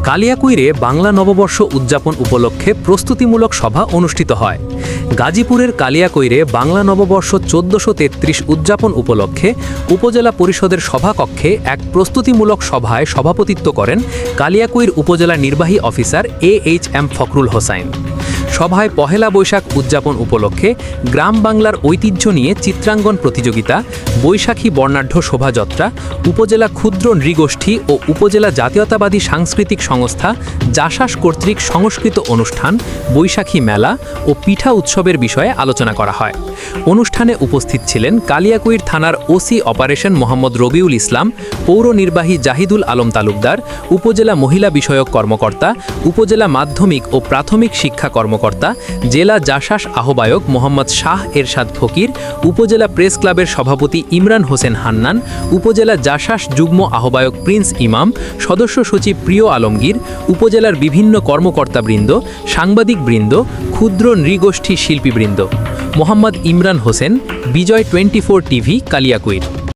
কালিয়াকৈরে বাংলা নববর্ষ উদযাপন উপলক্ষে প্রস্তুতিমূলক সভা অনুষ্ঠিত হয়। গাজীপুরের কালিয়াকৈরে বাংলা নববর্ষ ১৪৩৩ উদযাপন উপলক্ষে উপজেলা পরিষদের সভাকক্ষে এক প্রস্তুতিমূলক সভায় সভাপতিত্ব করেন কালিয়াকৈর উপজেলা নির্বাহী অফিসার AHM ফখরুল হোসাইন। সভায় পহেলা বৈশাখ উদযাপন উপলক্ষে গ্রাম বাংলার ঐতিহ্য নিয়ে চিত্রাঙ্কন প্রতিযোগিতা, বৈশাখী বর্ণাঢ্য শোভাযাত্রা, উপজেলা ক্ষুদ্র নৃগোষ্ঠী ও উপজেলা জাতীয়তাবাদী সাংস্কৃতিক সংস্থা জাসাস কর্তৃক সংস্কৃত অনুষ্ঠান, বৈশাখী মেলা ও পিঠা উৎসবের বিষয়ে আলোচনা করা হয়। অনুষ্ঠানে উপস্থিত ছিলেন কালিয়াকৈর থানার ওসি অপারেশন মোহাম্মদ রবিউল ইসলাম, পৌর নির্বাহী জাহিদুল আলম তালুকদার, উপজেলা মহিলা বিষয়ক কর্মকর্তা, উপজেলা মাধ্যমিক ও প্রাথমিক শিক্ষা কর্মকর্তা, জেলা জাসাস আহ্বায়ক মোহাম্মদ শাহ এরশাদ ফকির, উপজেলা প্রেস ক্লাবের সভাপতি ইমরান হোসেন হান্নান, উপজেলা জাসাস যুগ্ম আহ্বায়ক প্রিন্স ইমাম, সদস্য সচিব প্রিয় আলমগীর, উপজেলার বিভিন্ন কর্মকর্তাবৃন্দ, সাংবাদিকবৃন্দ, ক্ষুদ্র নৃগোষ্ঠী শিল্পীবৃন্দ। মোহাম্মদ ইমরান হোসেন, বিজয় 24 টিভি, কালিয়াকৈর।